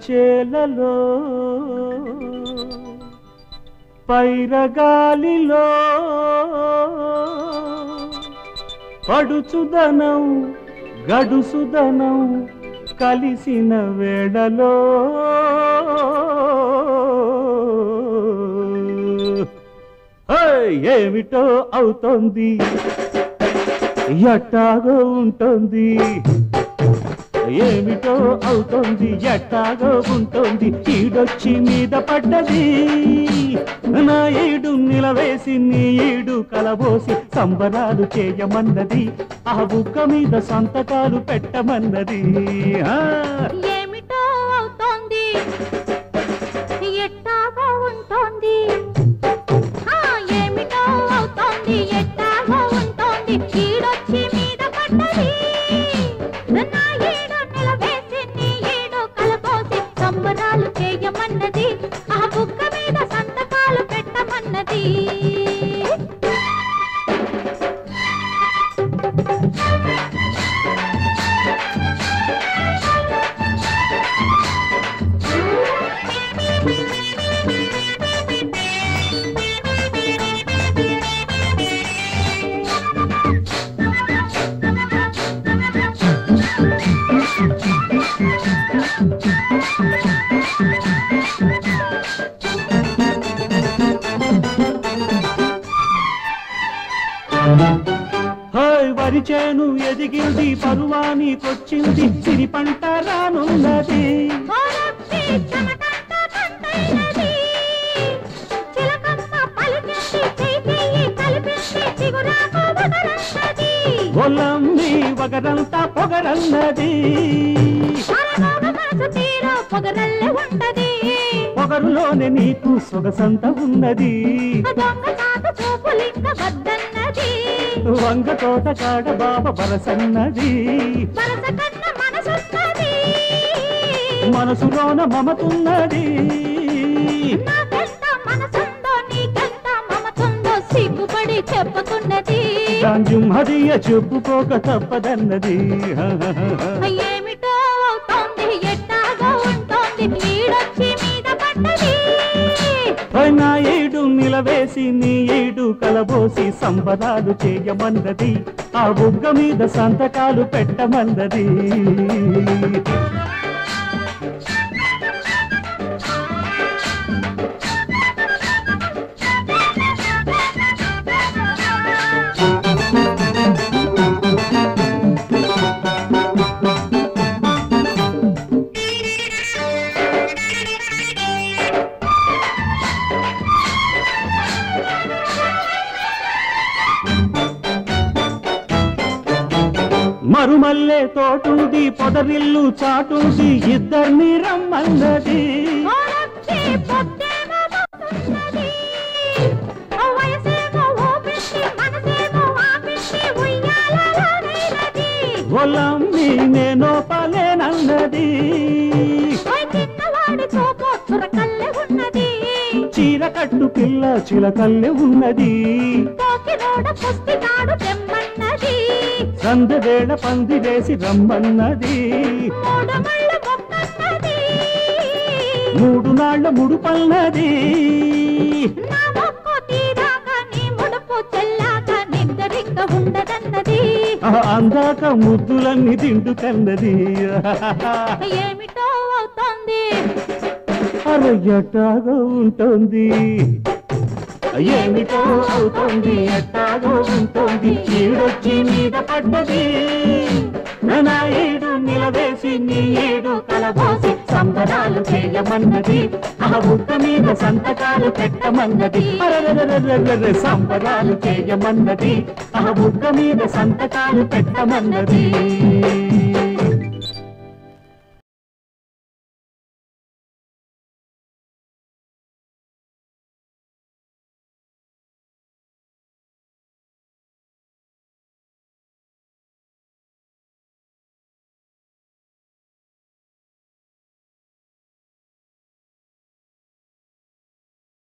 చేలలో పైరగాలిలో పడుచుదనం గడుసుదనం కలిసిన వేళలో ఏమిటో అవుతోంది ఎట్టాగో ఉంటుంది ఏమిటో అవుతోంది ఎట్టాగో ఉంటుంది ఈడొచ్చి మీద పడ్డది నా ఈడు నిలవేసి నీ ఈడు కలబోసి సంబరాలు చేయమన్నది ఆ బుక్క మీద సంతకాలు పెట్టమన్నది ఏమిటో అవుతోంది ఎట్టాగో ఉంటుంది ఏమిటో అవుతోంది ఎట్టాగో ఉంటుంది ఈడొచ్చి మీద పడ్డది నా ఈడు నిలవేసి నీ ఈడు కలబోసి సంబరాలు చేయమన్నది ఆ బుక్క మీద సంతకాలు పెట్టమన్నది వరిచేను ఎదిగింది పరువానికొచ్చింది సిరి పంట రానున్నది ఒలంది వగరంతా పొగరన్నది పొగరులోనే నీకు సొగసంత ఉన్నది వంగ తోట కాడ బాబ బరసన్నది మనసులోన మమతున్నది సిగ్గుపడి చెప్పుకున్నది హదియ చెప్పుకోక తప్పదన్నది ఏమిటో అవుతోంది ఎట్టాగో ఉంటుంది ఈడొచ్చి మీద పడ్డది నా ఏడు నిలవేసి నీ ఏడు కలబోసి సంబరాలు చేయమన్నది ఆ బుగ్గ మీద సంతకాలు పెట్టమన్నది మరుమల్లే తోటుంది పొదరిల్లు చాటుంది ఇద్దరిని రమ్మన్నది ఒలమ్మి నేనో పలేనన్నది చీర కట్టు పిల్ల చిలకల్లె ఉన్నది సందవేళ పంది వేసి రమ్మన్నది మూడు నాళ్ల ముడుపన్నది అందాక ముద్దులన్నీ తింటుకన్నది ఏమిటో అవుతోంది అరయ్యటాగా ఉంటుంది ఏమిటో అవుతుంది ఎట్టాగో ఉంటుంది ఈడొచ్చి మీద పడ్డది నా ఏడు నిలవేసి నీ ఏడు కలబోసి సంబరాలు చేయమన్నది ఆ బుక్క మీద సంతకాలు పెట్టమన్నది సంబరాలు చేయమన్నది ఆ బుక్క మీద సంతకాలు పెట్టమన్నది